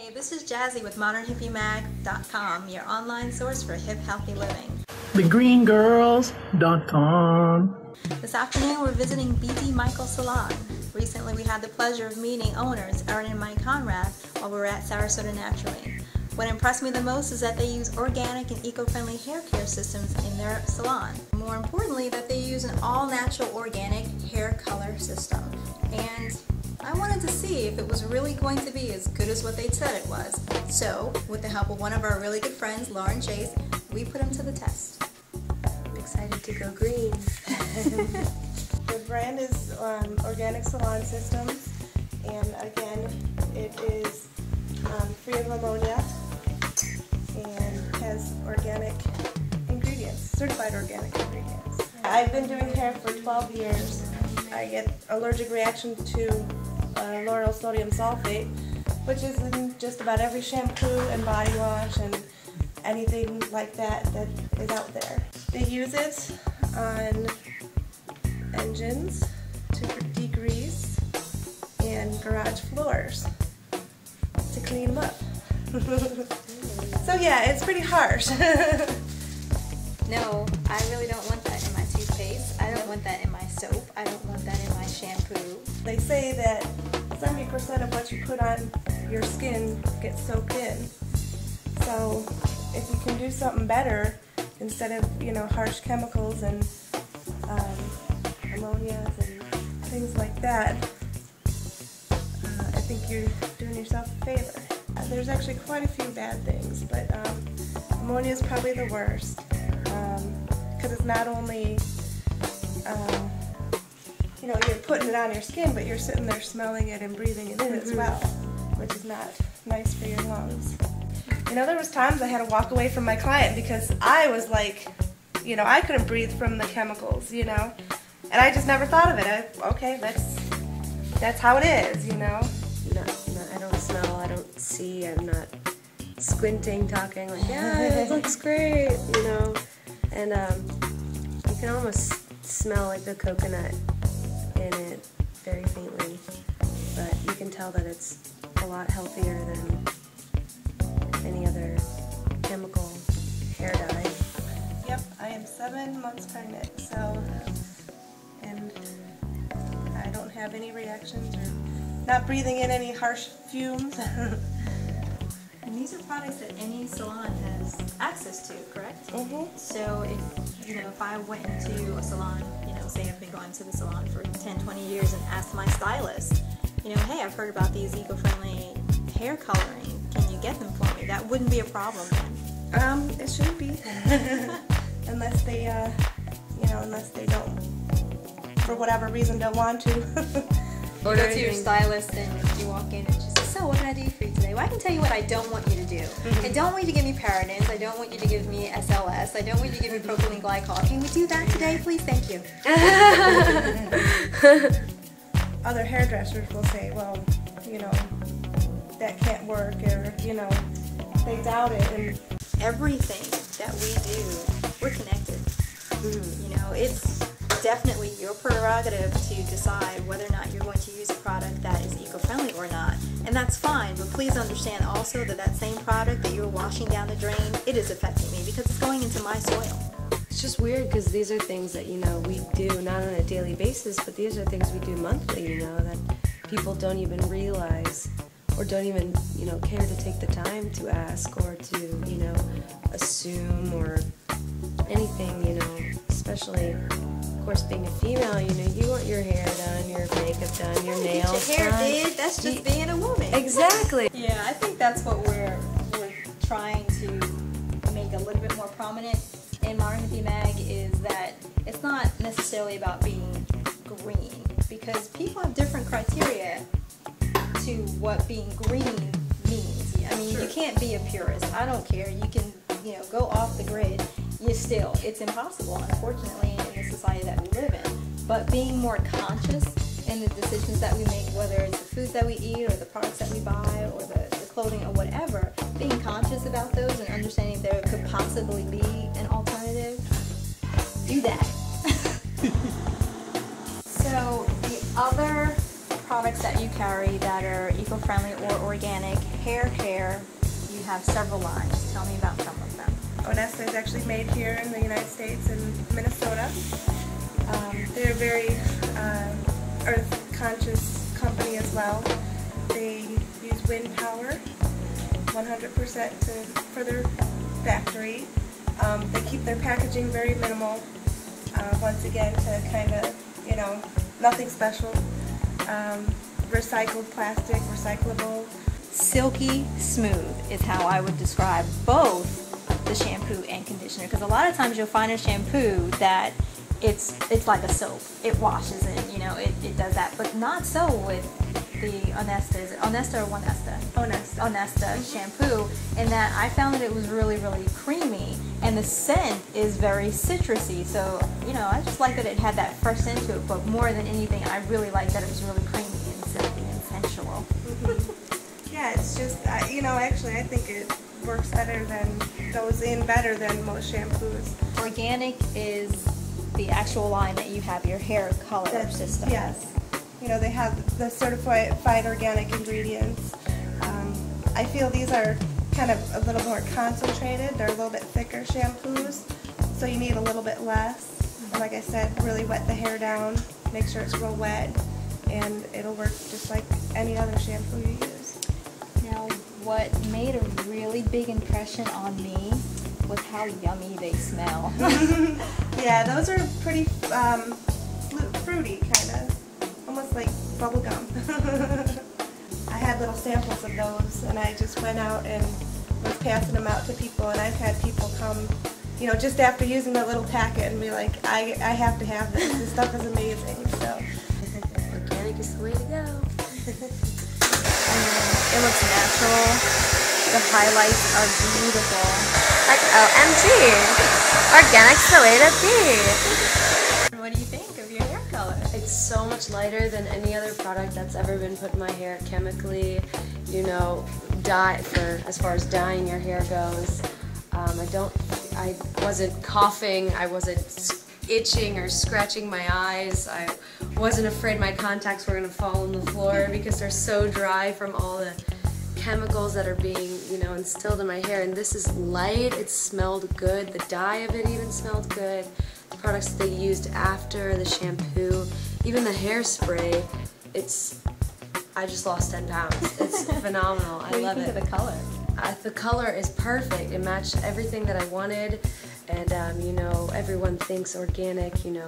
Hey, this is Jazzy with ModernHippieMag.com, your online source for hip, healthy living. TheGreenGirls.com. This afternoon we're visiting B.D. Michael Salon. Recently we had the pleasure of meeting owners Erin and Mike Conrad while we were at Sarasota Naturally. What impressed me the most is that they use organic and eco-friendly hair care systems in their salon. More importantly, that they use an all-natural organic hair color system. And I wanted to see if it was really going to be as good as what they said it was. So, with the help of one of our really good friends, Lauren Chase, we put him to the test. I'm excited to go green. The brand is Organic Salon Systems, and again, it is free of ammonia and has organic ingredients, certified organic ingredients. I've been doing hair for 12 years. I get allergic reaction to lauryl sodium sulfate, which is in just about every shampoo and body wash and anything like that that is out there. They use it on engines to degrease and garage floors to clean them up. So yeah, it's pretty harsh. No, I really don't want that in my toothpaste. I don't want that in my soap. I don't want that in my shampoo. They say that 70% of what you put on your skin gets soaked in. So if you can do something better instead of, harsh chemicals and ammonias and things like that, I think you're doing yourself a favor. There's actually quite a few bad things, but ammonia is probably the worst because it's not only you're putting it on your skin, but you're sitting there smelling it and breathing it in as well, which is not nice for your lungs. There was times I had to walk away from my client because I was like, I couldn't breathe from the chemicals, and I just never thought of it. Okay, that's how it is, No, I don't smell, I don't see, I'm not squinting, talking like, yeah, it looks great, and you can almost smell like the coconut in it very faintly, but you can tell that it's a lot healthier than any other chemical hair dye. Yep, I am 7 months pregnant, and I don't have any reactions or not breathing in any harsh fumes. And these are products that any salon has access to, correct? Mm-hmm. So if I went into a salon, say I've been going to the salon for 10, 20 years and asked my stylist, hey, I've heard about these eco-friendly hair coloring, can you get them for me? That wouldn't be a problem then. It shouldn't be. Unless they, unless they don't, for whatever reason, don't want to. You go to your stylist and you walk in and she says, so what can I do for you today? Well, I can tell you what I don't want you to do. I don't want you to give me parabens. I don't want you to give me SLS. I don't want you to give me propylene glycol. Can we do that today, please? Thank you. Other hairdressers will say, well, that can't work, or, they doubt it. And everything that we do, we're connected. It's definitely your prerogative to decide whether or not you're going to use a product that is eco-friendly or not. And that's fine, but please understand also that that same product that you're washing down the drain, it is affecting me because it's going into my soil. It's just weird because these are things that, we do not on a daily basis, but these are things we do monthly, that people don't even realize or don't even, care to take the time to ask or to, assume or anything, especially, of course, being a female, you want your hair done, your makeup done, your nails Get your hair done. did, that's just being a woman. Exactly. Yeah, I think that's what we're trying to make a little bit more prominent in Modern Hippie Mag, is that it's not necessarily about being green, because people have different criteria to what being green means. I mean, Sure. You can't be a purist. I don't care. You can, go off the grid. It's impossible, unfortunately, in the society that we live in. But being more conscious in the decisions that we make, whether it's the foods that we eat or the products that we buy or the clothing or whatever, being conscious about those and understanding there could possibly be an alternative, do that. So the other product products that you carry that are eco-friendly or organic, hair care, you have several lines. Tell me about some of them. Onesta is actually made here in the United States in Minnesota. They're a very earth-conscious company as well. They use wind power 100% for their factory. They keep their packaging very minimal, once again, to kind of, you know, nothing special. Recycled plastic, recyclable. Silky smooth is how I would describe both the shampoo and conditioner, because a lot of times you'll find a shampoo that it's like a soap. It washes it, you know, it does that, but not so with the Onesta. Is it Onesta or Onesta? Onesta. Onesta shampoo, in that I found that it was really, really creamy, and the scent is very citrusy. So, you know, I just like that it had that fresh scent to it, but more than anything, I really like that it was really creamy and silky and sensual. Yeah, it's just, you know, actually I think it works better than, goes in better than most shampoos. Organic is the actual line that you have your hair color system. Yes. You know, they have the certified organic ingredients. I feel these are kind of a little more concentrated. They're a little bit thicker shampoos, so you need a little bit less. And like I said, really wet the hair down, make sure it's real wet, and it'll work just like any other shampoo you use. Now, what made a really big impression on me was how yummy they smell. Yeah, those are pretty fruity, kind of, almost like bubble gum. I had little samples of those, and I just went out and was passing them out to people, and I've had people come, you know, just after using the little packet and be like, I have to have this. This stuff is amazing. So Organic is the way to go. It looks natural. The highlights are beautiful. Like OMG, organic's the way to be. What do you think of your hair color? It's so much lighter than any other product that's ever been put in my hair chemically. You know, as far as dyeing your hair goes. I wasn't coughing. I wasn't itching or scratching my eyes. I wasn't afraid my contacts were gonna fall on the floor because they're so dry from all the chemicals that are being, you know, instilled in my hair. And this is light. It smelled good. The dye of it even smelled good. The products that they used after the shampoo, even the hairspray, I just lost 10 pounds. It's phenomenal. I love it. What do you think of the color? The color is perfect. It matched everything that I wanted. And, you know, everyone thinks organic, you know,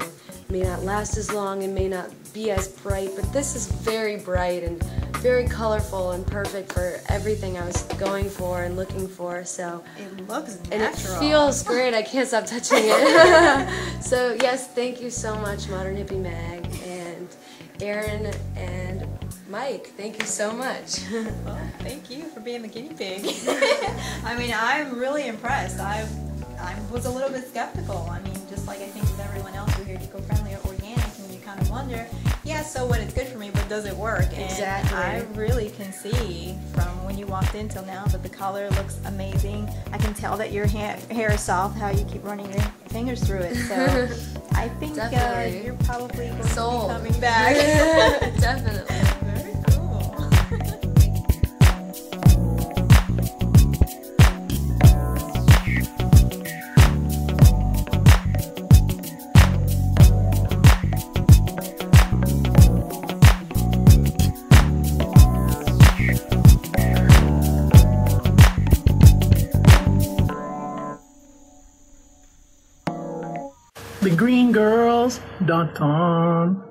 may not last as long and may not be as bright, but this is very bright and very colorful and perfect for everything I was going for and looking for. So It looks natural. and it feels great. I can't stop touching it. So yes, thank you so much, Modern Hippie Mag, and Erin and Mike. Thank you so much. Well, thank you for being the guinea pig. I mean, I'm really impressed. I was a little bit skeptical. I mean, just like I think with everyone else who hear eco-friendly or organic, and you kind of wonder, yeah, so what, it's good for me, but does it work? And Exactly. I really can see from when you walked in till now that the color looks amazing. I can tell that your hair is soft, how you keep running your fingers through it. So I think Definitely. you're probably going Sold. to be coming back. Definitely. Very cool. TheGreenGirls.com